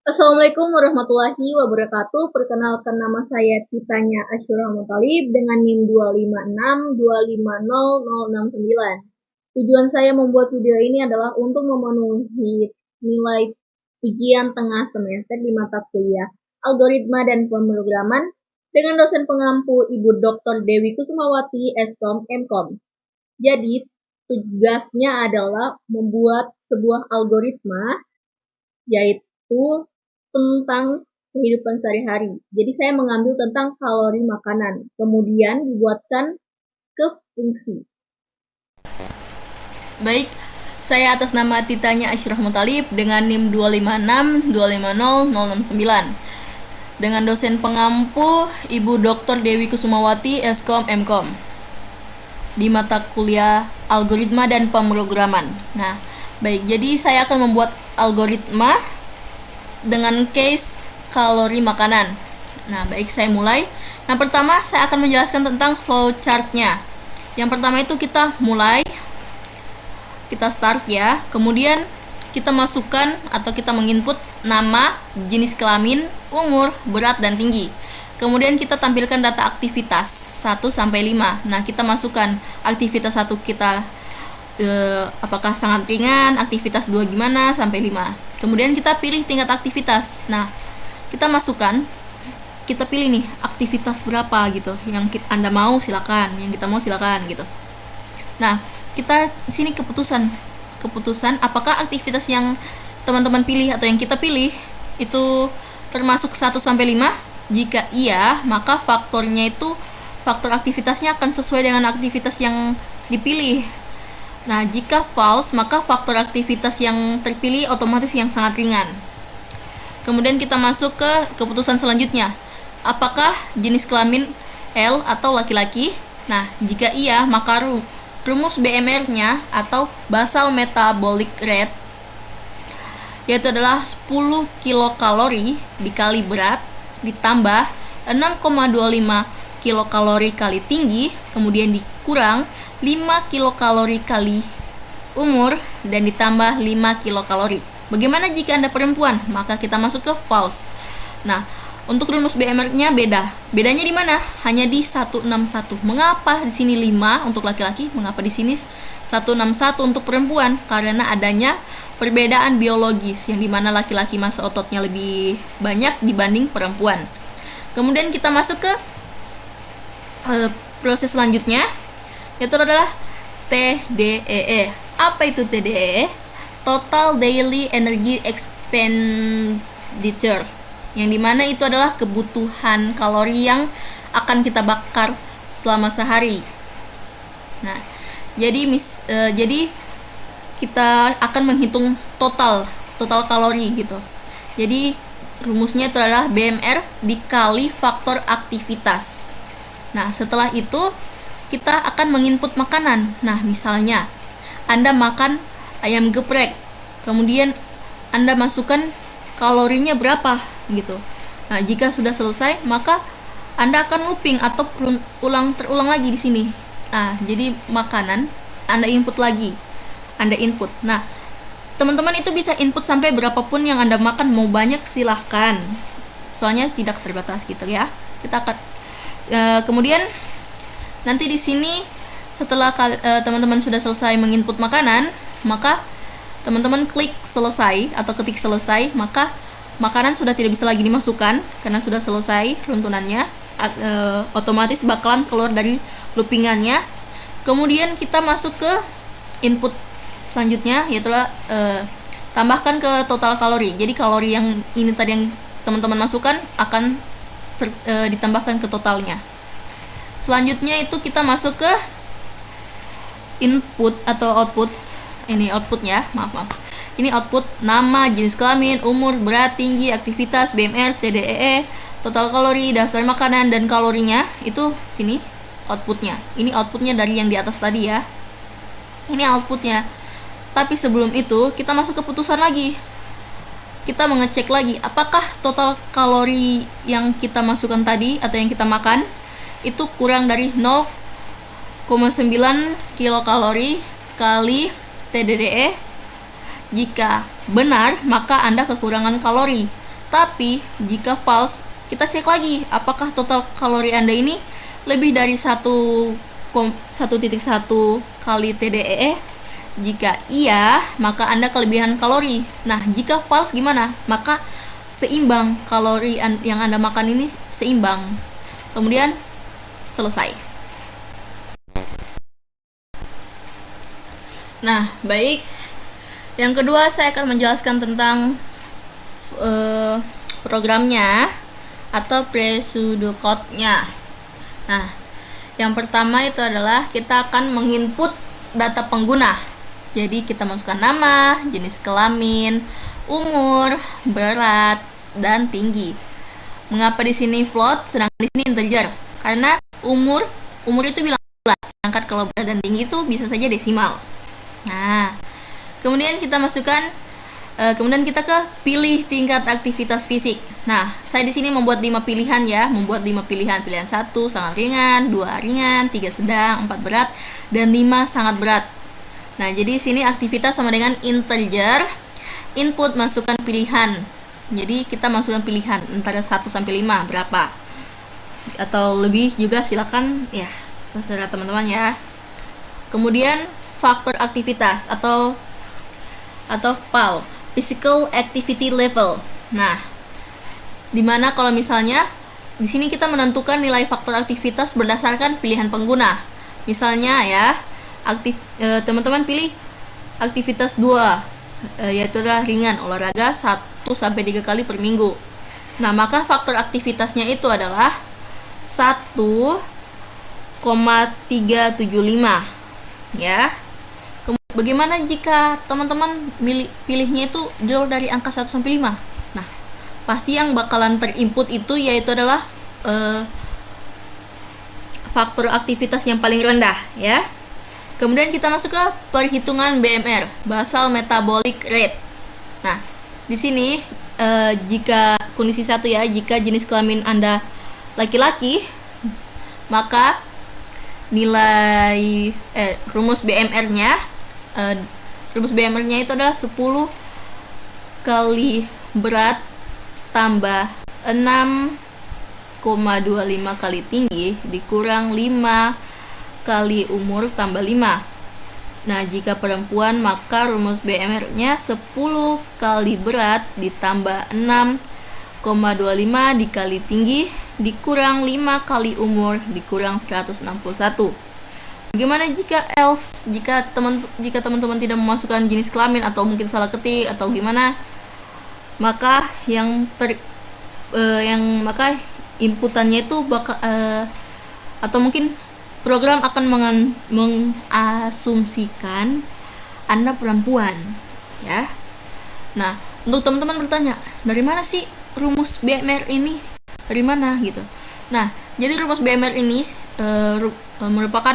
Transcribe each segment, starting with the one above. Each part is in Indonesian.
Assalamualaikum warahmatullahi wabarakatuh. Perkenalkan, nama saya Titanya Asyura Mutalib dengan NIM 256250069. Tujuan saya membuat video ini adalah untuk memenuhi nilai ujian tengah semester di mata kuliah Algoritma dan Pemrograman dengan dosen pengampu Ibu Dr. Dewi Kusumawati, Eskom, Mkom. Jadi, tugasnya adalah membuat sebuah algoritma, yaitu tentang kehidupan sehari-hari. Jadi saya mengambil tentang kalori makanan, kemudian dibuatkan ke fungsi. Baik, saya atas nama Titanya Asyrah Mutalib dengan NIM 256250069 dengan dosen pengampu Ibu Dr. Dewi Kusumawati, Eskom, Mkom di mata kuliah Algoritma dan Pemrograman. Nah, baik, jadi saya akan membuat algoritma dengan case kalori makanan. Nah, baik, saya mulai. Nah, pertama saya akan menjelaskan tentang flowchartnya. Yang pertama itu kita start ya. Kemudian kita masukkan atau kita menginput nama, jenis kelamin, umur, berat, dan tinggi. Kemudian kita tampilkan data aktivitas 1 sampai 5. Nah, kita masukkan aktivitas 1 kita apakah sangat ringan, aktivitas 2 gimana sampai 5. Kemudian kita pilih tingkat aktivitas. Nah, kita masukkan, kita pilih nih aktivitas berapa gitu. Yang Anda mau silakan, yang kita mau silakan gitu. Nah, kita sini keputusan apakah aktivitas yang teman-teman pilih atau yang kita pilih itu termasuk 1 sampai 5. Jika iya, maka faktor aktivitasnya akan sesuai dengan aktivitas yang dipilih. Nah, jika false, maka faktor aktivitas yang terpilih otomatis yang sangat ringan. Kemudian kita masuk ke keputusan selanjutnya. Apakah jenis kelamin L atau laki-laki? Nah, jika iya, maka rumus BMR-nya atau basal metabolic rate yaitu adalah 10 kilokalori dikali berat ditambah 6,25 kilokalori kali tinggi, kemudian dikurang 5 kilokalori kali umur dan ditambah 5 kilokalori. Bagaimana jika Anda perempuan? Maka kita masuk ke false. Nah, untuk rumus BMR-nya bedanya di mana? Hanya di 161. Mengapa di sini 5 untuk laki-laki, mengapa di sini 161 untuk perempuan? Karena adanya perbedaan biologis yang dimana laki-laki massa ototnya lebih banyak dibanding perempuan. Kemudian kita masuk ke proses selanjutnya, yaitu adalah TDEE. Apa itu TDEE? Total Daily Energy Expenditure, yang dimana itu adalah kebutuhan kalori yang akan kita bakar selama sehari. Nah, jadi kita akan menghitung total kalori gitu. Jadi rumusnya itu adalah BMR dikali faktor aktivitas. Nah, setelah itu kita akan menginput makanan. Nah, misalnya Anda makan ayam geprek, kemudian Anda masukkan kalorinya berapa gitu. Nah, jika sudah selesai, maka Anda akan looping atau terulang lagi di sini. Nah, jadi makanan Anda input lagi. Nah, teman-teman itu bisa input sampai berapapun yang Anda makan, mau banyak silahkan. Soalnya tidak terbatas gitu ya. Kita akan kemudian nanti di sini setelah teman-teman sudah selesai menginput makanan, maka teman-teman klik selesai atau ketik selesai, maka makanan sudah tidak bisa lagi dimasukkan karena sudah selesai runtunannya. Otomatis bakalan keluar dari loopingannya. Kemudian kita masuk ke input selanjutnya, yaitu tambahkan ke total kalori. Jadi kalori yang ini tadi yang teman-teman masukkan akan ditambahkan ke totalnya. Selanjutnya itu kita masuk ke input atau output. Ini outputnya, maaf. Ini output nama, jenis kelamin, umur, berat, tinggi, aktivitas, BMR, TDEE, total kalori, daftar makanan, dan kalorinya. Itu sini outputnya. Ini outputnya dari yang di atas tadi ya. Ini outputnya. Tapi sebelum itu kita masuk ke keputusan lagi. Kita mengecek lagi apakah total kalori yang kita masukkan tadi atau yang kita makan itu kurang dari 0,9 kilokalori kali TDDE. Jika benar, maka Anda kekurangan kalori. Tapi jika false, kita cek lagi apakah total kalori Anda ini lebih dari 1,1 kali TDEE. Jika iya, maka Anda kelebihan kalori. Nah, jika false gimana? Maka seimbang, kalori yang Anda makan ini seimbang. Kemudian selesai. Nah, baik. Yang kedua, saya akan menjelaskan tentang programnya atau pseudocode-nya. Nah, yang pertama itu adalah kita akan menginput data pengguna. Jadi kita masukkan nama, jenis kelamin, umur, berat, dan tinggi. Mengapa di sini float sedangkan di sini integer? Karena umur itu bilang bulat, sedangkan kalau berat dan tinggi itu bisa saja desimal. Nah, kemudian kita masukkan kemudian kita ke pilih tingkat aktivitas fisik. Nah, saya di sini membuat 5 pilihan ya, pilihan 1 sangat ringan, 2 ringan, 3 sedang, 4 berat, dan 5 sangat berat. Nah, jadi sini aktivitas sama dengan integer, input masukkan pilihan. Jadi kita masukkan pilihan antara 1 sampai 5 berapa. Atau lebih juga silakan ya, terserah teman-teman ya. Kemudian faktor aktivitas atau PAL, physical activity level. Nah, dimana kalau misalnya di sini kita menentukan nilai faktor aktivitas berdasarkan pilihan pengguna. Misalnya ya, teman-teman pilih aktivitas 2, yaitu adalah ringan, olahraga 1 sampai 3 kali per minggu. Nah, maka faktor aktivitasnya itu adalah 1,375 ya. Bagaimana jika teman-teman pilihnya itu di luar dari angka 1 sampai 5? Nah, pasti yang bakalan terinput itu yaitu adalah faktor aktivitas yang paling rendah ya. Kemudian kita masuk ke perhitungan BMR, basal metabolic rate. Nah, di sini jika kondisi 1 ya, jika jenis kelamin Anda laki-laki, maka nilai rumus BMR-nya itu adalah 10 kali berat tambah 6,25 kali tinggi dikurang 5 kali umur tambah 5. Nah, jika perempuan maka rumus BMR-nya 10 kali berat ditambah 6,25 dikali tinggi dikurang 5 kali umur dikurang 161. Bagaimana jika else? Jika teman-teman tidak memasukkan jenis kelamin atau mungkin salah ketik atau gimana, maka maka inputannya itu atau mungkin program akan mengasumsikan Anda perempuan ya. Nah, untuk teman-teman bertanya, dari mana sih rumus BMR ini? Dari mana gitu. Nah, jadi rumus BMR ini merupakan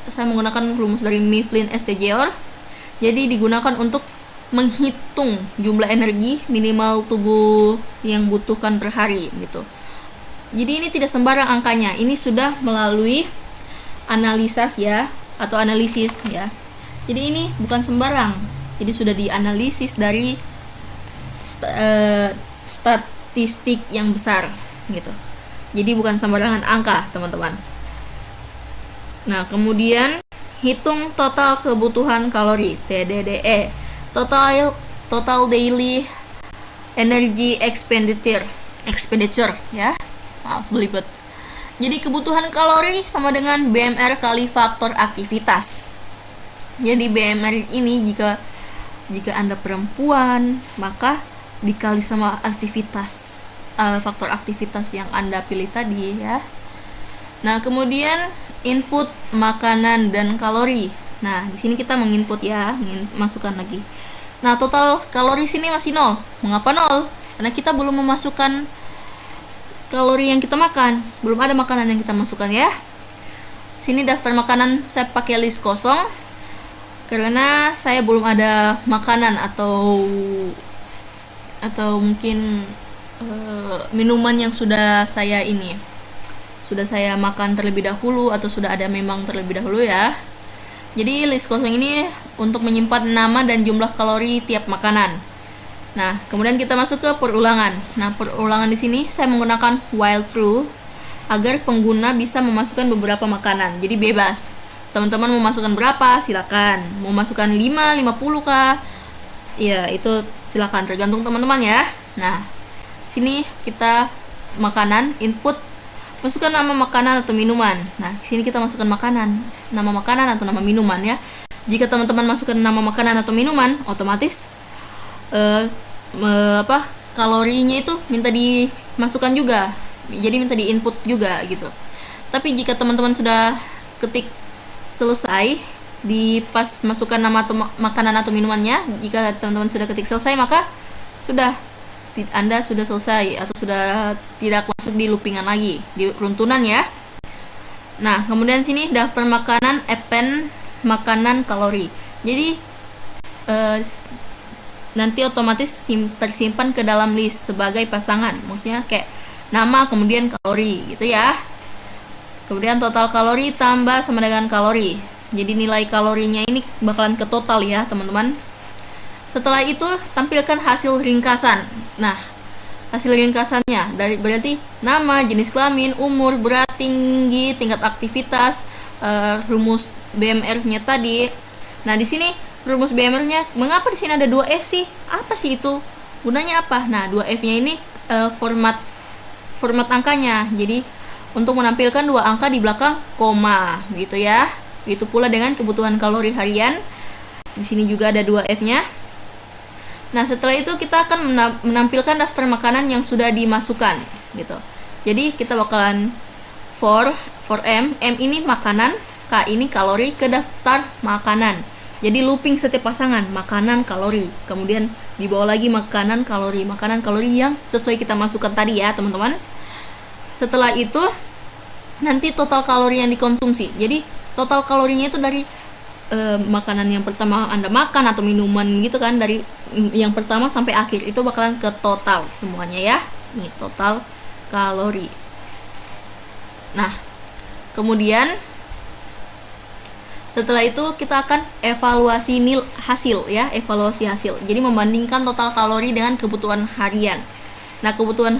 saya menggunakan rumus dari Mifflin STJR. Jadi digunakan untuk menghitung jumlah energi minimal tubuh yang butuhkan per hari gitu. Jadi ini tidak sembarang angkanya. Ini sudah melalui analisis ya, atau analisis ya. Jadi ini bukan sembarang. Jadi sudah dianalisis dari statistik yang besar gitu. Jadi bukan sembarangan angka, teman-teman. Nah, kemudian hitung total kebutuhan kalori TDDE. Total daily energy expenditure ya. Maaf belibet. Jadi kebutuhan kalori sama dengan BMR kali faktor aktivitas. Jadi BMR ini jika Anda perempuan, maka dikali sama aktivitas faktor aktivitas yang Anda pilih tadi ya. Nah, kemudian input makanan dan kalori. Nah, di sini kita menginput ya, masukkan lagi. Nah, total kalori sini masih 0. Mengapa 0? Karena kita belum memasukkan kalori yang kita makan, belum ada makanan yang kita masukkan ya. Sini daftar makanan saya pakai list kosong karena saya belum ada makanan atau mungkin minuman yang sudah saya makan terlebih dahulu atau sudah ada memang terlebih dahulu ya. Jadi list kosong ini untuk menyimpan nama dan jumlah kalori tiap makanan. Nah, kemudian kita masuk ke perulangan. Nah, perulangan di sini saya menggunakan while true agar pengguna bisa memasukkan beberapa makanan. Jadi bebas. Teman-teman mau masukkan berapa? Silakan. Mau masukkan 5, 50 kah? Ya, itu silakan tergantung teman-teman ya. Nah, sini kita makanan, input, masukkan nama makanan atau minuman. Nah, sini kita masukkan nama makanan atau nama minuman ya. Jika teman-teman masukkan nama makanan atau minuman, otomatis kalorinya itu minta dimasukkan juga, jadi minta di input juga gitu. Tapi jika teman-teman sudah ketik selesai di pas masukkan nama atau makanan atau minumannya, jika teman-teman sudah ketik selesai, maka sudah Anda sudah selesai atau sudah tidak masuk di loopingan lagi, di runtunan ya. Nah, kemudian sini daftar makanan, append makanan, kalori. Jadi nanti otomatis tersimpan ke dalam list sebagai pasangan, maksudnya kayak nama kemudian kalori gitu ya. Kemudian total kalori tambah sama dengan kalori, jadi nilai kalorinya ini bakalan ke total ya teman-teman. Setelah itu tampilkan hasil ringkasan. Nah, hasil ringkasannya berarti nama, jenis kelamin, umur, berat, tinggi, tingkat aktivitas, rumus BMR-nya tadi. Nah, di sini rumus BMR-nya, mengapa di sini ada 2F sih? Apa sih itu? Gunanya apa? Nah, 2F-nya ini format angkanya. Jadi untuk menampilkan 2 angka di belakang koma gitu ya. Itu pula dengan kebutuhan kalori harian. Di sini juga ada 2F-nya. Nah, setelah itu kita akan menampilkan daftar makanan yang sudah dimasukkan gitu. Jadi kita bakalan for M ini makanan, K ini kalori, ke daftar makanan. Jadi looping setiap pasangan, makanan, kalori. Kemudian dibawa lagi makanan, kalori yang sesuai kita masukkan tadi ya teman-teman. Setelah itu nanti total kalori yang dikonsumsi. Jadi total kalorinya itu dari makanan yang pertama Anda makan atau minuman gitu kan, dari yang pertama sampai akhir itu bakalan ke total semuanya ya. Nih total kalori. Nah, kemudian setelah itu kita akan evaluasi hasil ya, evaluasi hasil. Jadi membandingkan total kalori dengan kebutuhan harian. Nah, kebutuhan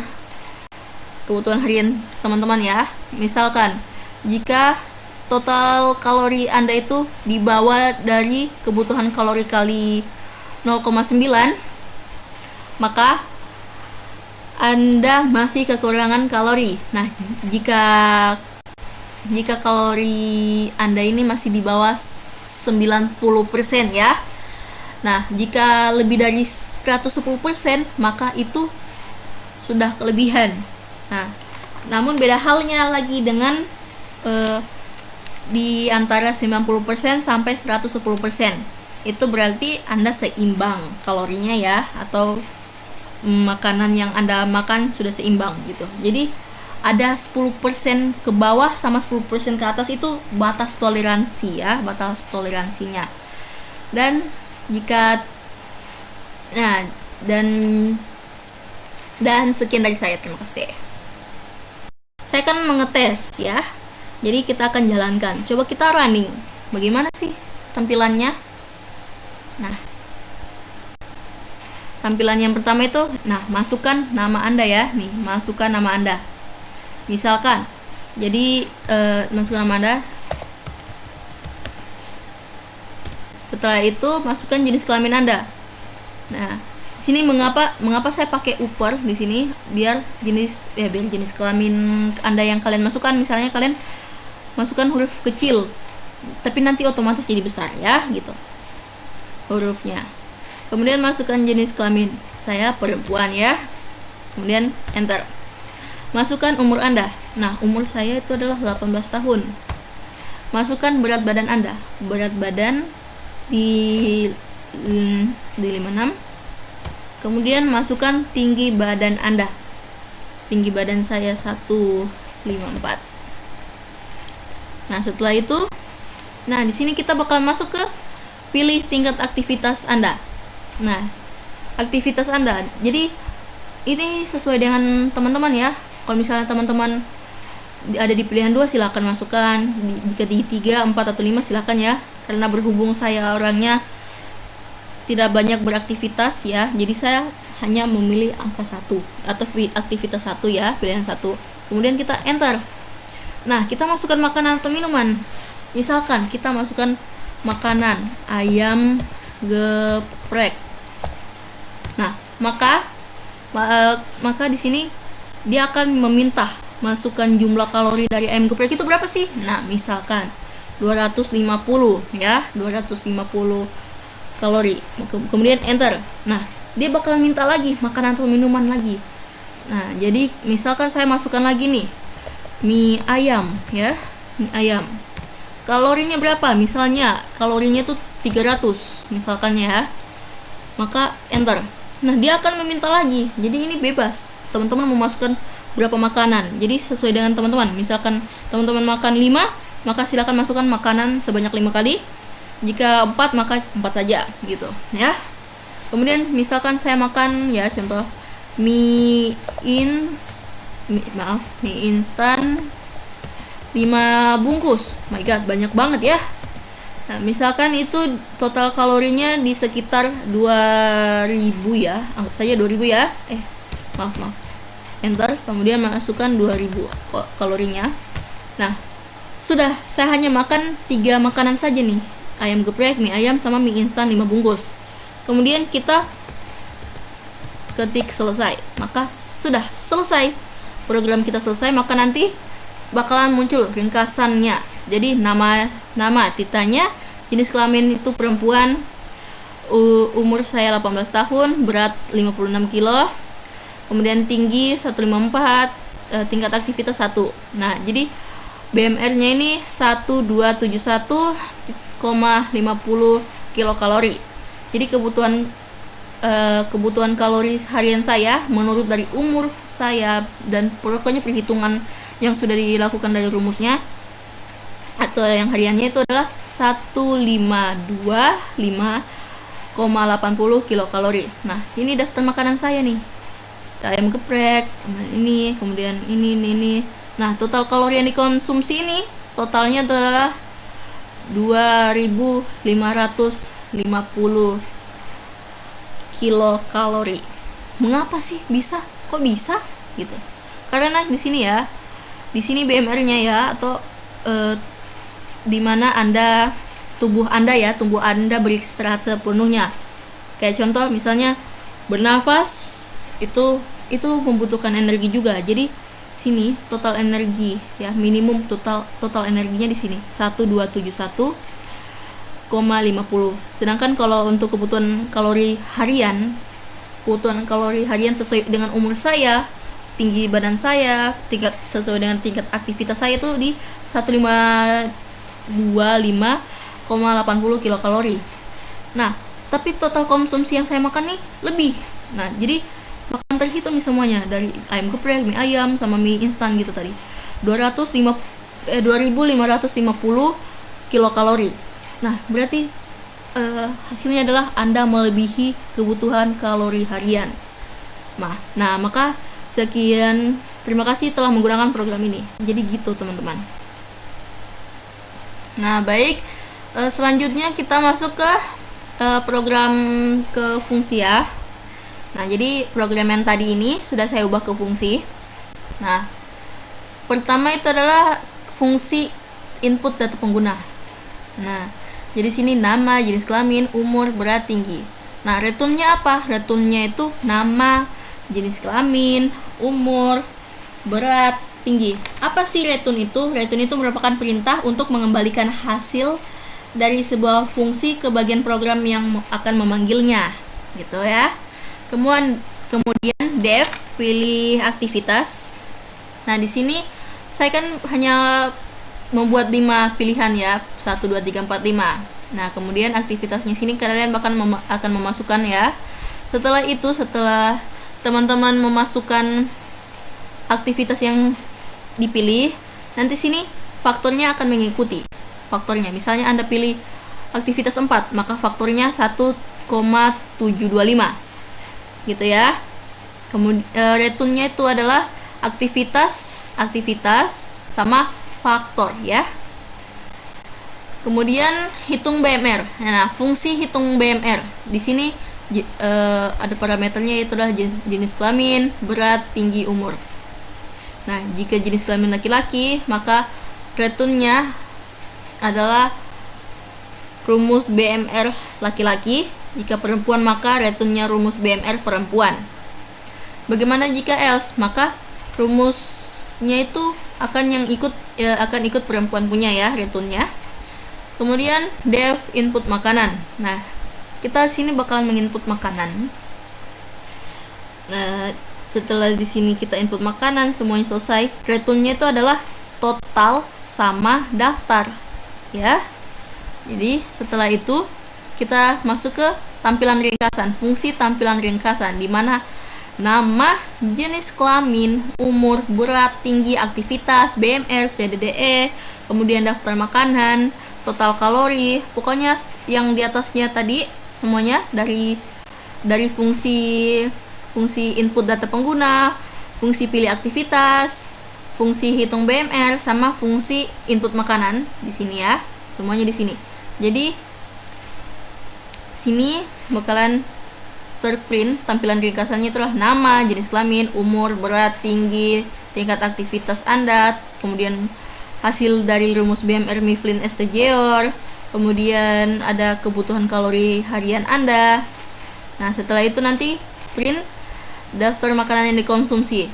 harian teman-teman ya. Misalkan jika total kalori Anda itu di bawah dari kebutuhan kalori kali 0,9, maka Anda masih kekurangan kalori. Nah, jika kalori Anda ini masih di bawah 90% ya. Nah, jika lebih dari 110%, maka itu sudah kelebihan. Nah, namun beda halnya lagi dengan di antara 90% sampai 110%. Itu berarti Anda seimbang kalorinya ya, atau makanan yang Anda makan sudah seimbang gitu. Jadi ada 10% ke bawah sama 10% ke atas itu batas toleransi ya, batas toleransinya. Dan jika dan sekian dari saya, terima kasih. Saya akan mengetes ya. Jadi kita akan jalankan. Coba kita running. Bagaimana sih tampilannya? Nah, tampilan yang pertama itu, masukkan nama Anda ya. Nih, masukkan nama Anda. Misalkan, jadi masukkan nama Anda. Setelah itu masukkan jenis kelamin Anda. Nah, sini mengapa saya pakai upper di sini, biar jenis kelamin Anda yang kalian masukkan, misalnya kalian masukkan huruf kecil, tapi nanti otomatis jadi besar ya, gitu hurufnya. Kemudian masukkan jenis kelamin, saya perempuan ya. Kemudian enter. Masukkan umur Anda. Nah, umur saya itu adalah 18 tahun. Masukkan berat badan Anda. Berat badan di 56. Kemudian masukkan tinggi badan Anda. Tinggi badan saya 154. Nah, setelah itu, di sini kita bakalan masuk ke pilih tingkat aktivitas Anda. Nah, aktivitas Anda. Jadi ini sesuai dengan teman-teman ya. Kalau misalnya teman-teman ada di pilihan 2, silakan masukkan. Jika di 3, 4 atau 5 silakan ya. Karena berhubung saya orangnya tidak banyak beraktivitas ya, jadi saya hanya memilih angka 1 atau aktivitas 1 ya, pilihan 1. Kemudian kita enter. Nah, kita masukkan makanan atau minuman. Misalkan kita masukkan makanan ayam geprek. Nah, maka di sini dia akan meminta masukkan jumlah kalori dari ayam geprek itu berapa sih? Nah, misalkan 250 ya, 250 kalori. Kemudian enter. Nah, dia bakalan minta lagi makanan atau minuman lagi. Nah, jadi misalkan saya masukkan lagi nih mie ayam ya, mie ayam. Kalorinya berapa? Misalnya kalorinya tuh 300 misalkan ya. Maka enter. Nah, dia akan meminta lagi. Jadi ini bebas. Teman-teman memasukkan berapa makanan. Jadi sesuai dengan teman-teman. Misalkan teman-teman makan 5, maka silakan masukkan makanan sebanyak 5 kali. Jika 4, maka 4 saja gitu ya. Kemudian misalkan saya makan ya, contoh mie instan 5 bungkus. My god, banyak banget ya. Nah, misalkan itu total kalorinya di sekitar 2000 ya. Anggap saja 2000 ya. Maaf. Enter, kemudian masukkan 2000 kalorinya. Nah, sudah, saya hanya makan 3 makanan saja nih. Ayam geprek, mie ayam, sama mie instan 5 bungkus. Kemudian kita ketik selesai. Maka sudah selesai. Program kita selesai, maka nanti bakalan muncul ringkasannya. Jadi nama titanya, jenis kelamin itu perempuan, umur saya 18 tahun, berat 56 kilo, kemudian tinggi 154, tingkat aktivitas 1. Nah, jadi BMR-nya ini 1271,50 kilokalori. Jadi kebutuhan kalori harian saya menurut dari umur saya dan pokoknya perhitungan yang sudah dilakukan dari rumusnya atau yang hariannya itu adalah 1525,80 kilokalori. Nah, ini daftar makanan saya nih. Ayam geprek, kemudian ini. Nah, total kalori yang dikonsumsi ini totalnya adalah 2550 kilokalori. Mengapa sih bisa? Kok bisa gitu? Karena di sini ya, di sini BMR-nya ya, atau di mana tubuh Anda beristirahat sepenuhnya. Kayak contoh misalnya bernafas itu membutuhkan energi juga. Jadi sini total energi ya, minimum total energinya di sini 1271,50. Sedangkan kalau untuk kebutuhan kalori harian sesuai dengan umur saya, tinggi badan saya, sesuai dengan tingkat aktivitas saya itu di 1525,80 kilokalori. Nah, tapi total konsumsi yang saya makan nih lebih. Nah, jadi bakalan terhitung nih semuanya dari ayam geprek, mie ayam, sama mie instan gitu tadi. 2550 kilokalori. Nah, berarti hasilnya adalah Anda melebihi kebutuhan kalori harian. Nah, maka sekian, terima kasih telah menggunakan program ini. Jadi gitu teman-teman. Nah, baik, selanjutnya kita masuk ke program ke fungsi ya. Nah, jadi program yang tadi ini sudah saya ubah ke fungsi. Nah, pertama itu adalah fungsi input data pengguna. Nah, jadi sini nama, jenis kelamin, umur, berat, tinggi. Nah, returnnya apa? Returnnya itu nama, jenis kelamin, umur, berat, tinggi. Apa sih return itu? Return itu merupakan perintah untuk mengembalikan hasil dari sebuah fungsi ke bagian program yang akan memanggilnya, gitu ya. Kemudian def, pilih aktivitas. Nah, di sini saya kan hanya membuat 5 pilihan ya, 1 2 3 4 5. Nah, kemudian aktivitasnya sini kalian akan memasukkan ya. Setelah teman-teman memasukkan aktivitas yang dipilih, nanti sini faktornya akan mengikuti faktornya. Misalnya Anda pilih aktivitas 4, maka faktornya 1,725 gitu ya. Kemudian returnnya itu adalah aktivitas sama faktor ya. Kemudian hitung BMR. Nah, fungsi hitung BMR di sini ada parameternya, yaitu adalah jenis kelamin, berat, tinggi, umur. Nah, jika jenis kelamin laki-laki, maka retunnya adalah rumus BMR laki-laki. Jika perempuan, maka retunnya rumus BMR perempuan. Bagaimana jika else? Maka rumusnya itu akan ikut perempuan punya ya, retunnya. Kemudian def input makanan. Nah, kita sini bakalan menginput makanan. Nah, setelah di sini kita input makanan, semuanya selesai. Retunnya itu adalah total sama daftar, ya. Jadi setelah itu kita masuk ke tampilan ringkasan, fungsi tampilan ringkasan, di mana nama, jenis kelamin, umur, berat, tinggi, aktivitas, BMR, TDDE, kemudian daftar makanan, total kalori, pokoknya yang di atasnya tadi semuanya dari fungsi input data pengguna, fungsi pilih aktivitas, fungsi hitung BMR, sama fungsi input makanan di sini ya. Semuanya di sini. Jadi sini bakalan terprint tampilan ringkasannya, itulah nama, jenis kelamin, umur, berat, tinggi, tingkat aktivitas Anda, kemudian hasil dari rumus BMR Mifflin STJOR, kemudian ada kebutuhan kalori harian Anda. Nah, setelah itu nanti print daftar makanan yang dikonsumsi.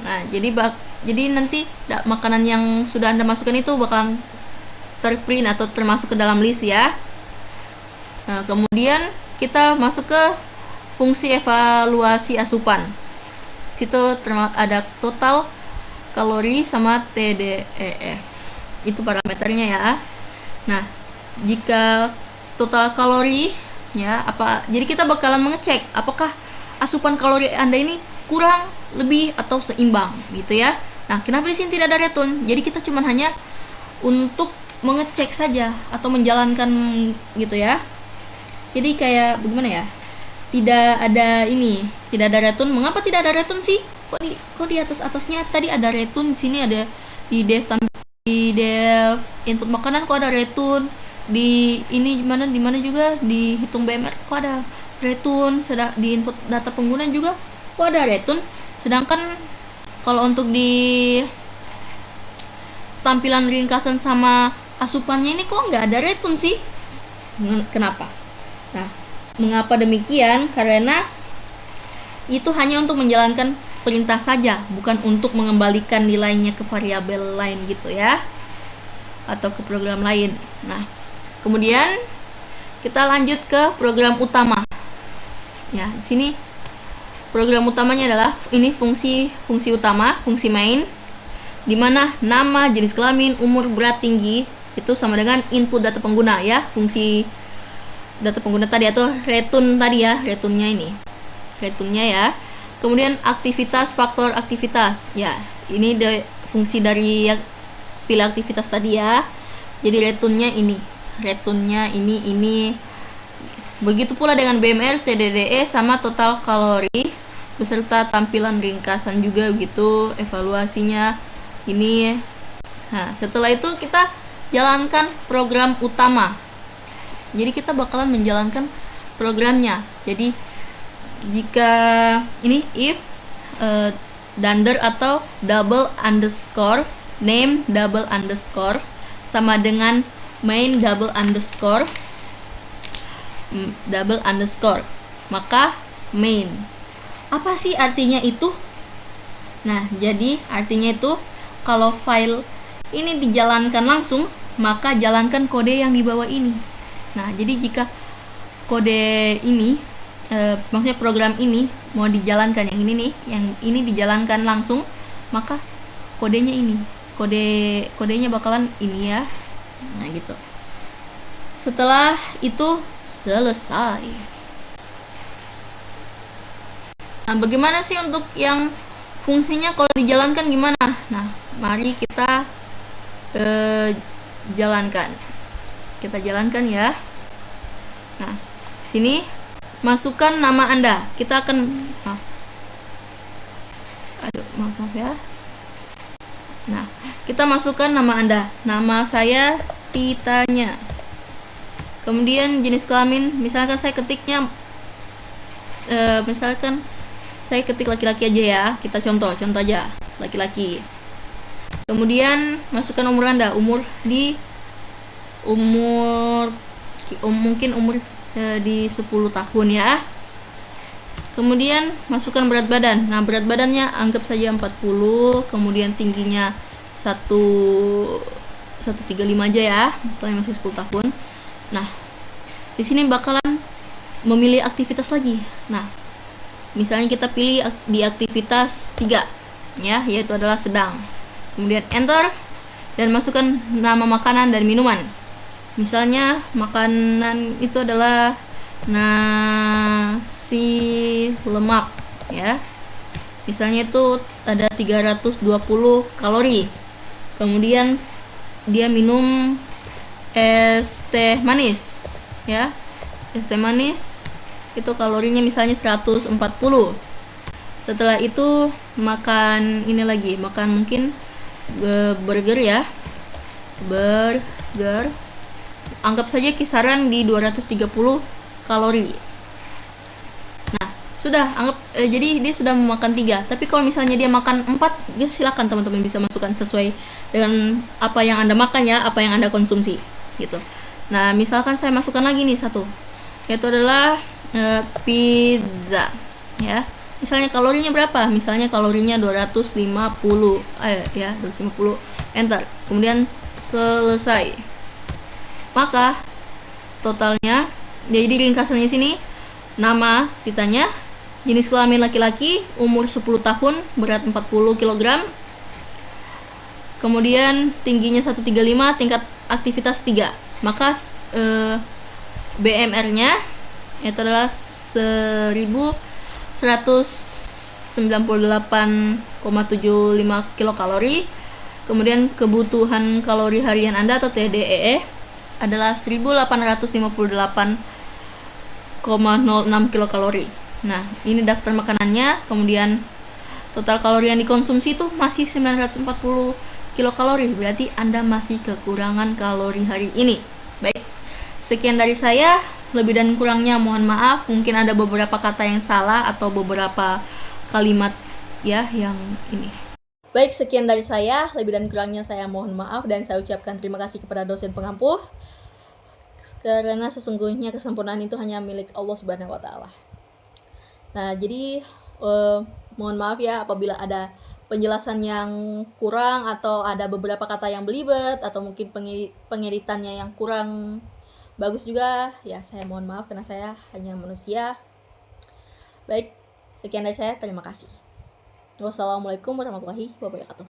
Nah, jadi nanti makanan yang sudah Anda masukkan itu bakalan terprint atau termasuk ke dalam list ya. Nah, kemudian kita masuk ke fungsi evaluasi asupan. Situ ada total kalori sama TDEE. Itu parameternya ya. Nah, jika total kalori ya jadi kita bakalan mengecek apakah asupan kalori Anda ini kurang, lebih, atau seimbang gitu ya. Nah, kenapa di sini tidak ada return? Jadi kita cuma hanya untuk mengecek saja atau menjalankan gitu ya. Jadi kayak bagaimana ya? Tidak ada return. Mengapa tidak ada return sih? Kok di atasnya tadi ada return, di sini ada di dev input makanan kok ada return, di mana juga di hitung BMR kok ada return, di input data pengguna juga kok ada return. Sedangkan kalau untuk di tampilan ringkasan sama asupannya ini kok nggak ada return sih? Kenapa? Nah, mengapa demikian? Karena itu hanya untuk menjalankan perintah saja, bukan untuk mengembalikan nilainya ke variabel lain gitu ya, atau ke program lain. Nah, kemudian kita lanjut ke program utama. Ya, di sini program utamanya adalah ini fungsi utama, fungsi main, di mana nama, jenis kelamin, umur, berat, tinggi itu sama dengan input data pengguna ya, fungsi data pengguna tadi atau return tadi ya, returnnya ya. Kemudian aktivitas, faktor aktivitas ya, ini fungsi dari pilih aktivitas tadi ya. Jadi returnnya ini. Begitu pula dengan BMR, TDDE, sama total kalori beserta tampilan ringkasan juga begitu, evaluasinya ini. Nah, setelah itu kita jalankan program utama. Jadi kita bakalan menjalankan programnya. Jadi jika ini if dunder atau double underscore name double underscore sama dengan main double underscore maka main. Apa sih artinya itu? Nah, jadi artinya itu kalau file ini dijalankan langsung, maka jalankan kode yang di bawah ini. Nah, jadi jika kode ini maksudnya program ini mau dijalankan, yang ini nih, yang ini dijalankan langsung, maka kodenya ini. Kodenya bakalan ini ya. Nah, gitu. Setelah itu selesai. Nah, bagaimana sih untuk yang fungsinya kalau dijalankan gimana? Nah, mari kita jalankan. Kita jalankan ya. Nah, sini masukkan nama Anda. Kita akan maaf ya. Nah, kita masukkan nama Anda. Nama saya Titanya. Kemudian jenis kelamin, misalkan saya ketiknya misalkan saya ketik laki-laki aja ya, kita contoh aja laki-laki. Kemudian masukkan umur Anda, mungkin umur di 10 tahun ya. Kemudian masukkan berat badan. Nah, berat badannya anggap saja 40, kemudian tingginya 135 aja ya, misalnya masih 10 tahun. Nah, di sini bakalan memilih aktivitas lagi. Nah, misalnya kita pilih di aktivitas 3 ya, yaitu adalah sedang. Kemudian enter dan masukkan nama makanan dan minuman. Misalnya makanan itu adalah nasi lemak ya. Misalnya itu ada 320 kalori. Kemudian dia minum es teh manis ya. Es teh manis itu kalorinya misalnya 140. Setelah itu makan ini lagi, makan mungkin burger ya. Burger anggap saja kisaran di 230 kalori. Nah, sudah anggap jadi dia sudah memakan 3. Tapi kalau misalnya dia makan 4, ya silakan teman-teman bisa masukkan sesuai dengan apa yang Anda makan ya, apa yang Anda konsumsi gitu. Nah, misalkan saya masukkan lagi nih satu, yaitu adalah pizza ya. Misalnya kalorinya berapa? Misalnya kalorinya 250 ya, 250. Enter. Kemudian selesai. Maka totalnya jadi ringkasannya sini, nama ditanya, jenis kelamin laki-laki, umur 10 tahun, berat 40 kg, kemudian tingginya 135, tingkat aktivitas 3. Maka BMR-nya itu adalah 1198,75 kilokalori. Kemudian kebutuhan kalori harian Anda atau TDEE adalah 1858,06 kilokalori. Nah, ini daftar makanannya. Kemudian total kalori yang dikonsumsi itu masih 940 kilokalori. Berarti Anda masih kekurangan kalori hari ini. Baik, sekian dari saya. Lebih dan kurangnya mohon maaf. Mungkin ada beberapa kata yang salah atau beberapa kalimat ya yang ini. Baik, sekian dari saya. Lebih dan kurangnya saya mohon maaf dan saya ucapkan terima kasih kepada dosen pengampu. Karena sesungguhnya kesempurnaan itu hanya milik Allah Subhanahu wa taala. Nah, jadi mohon maaf ya apabila ada penjelasan yang kurang atau ada beberapa kata yang belibet atau mungkin pengeditannya yang kurang bagus juga ya, saya mohon maaf karena saya hanya manusia. Baik, sekian dari saya, terima kasih. Wassalamualaikum warahmatullahi wabarakatuh.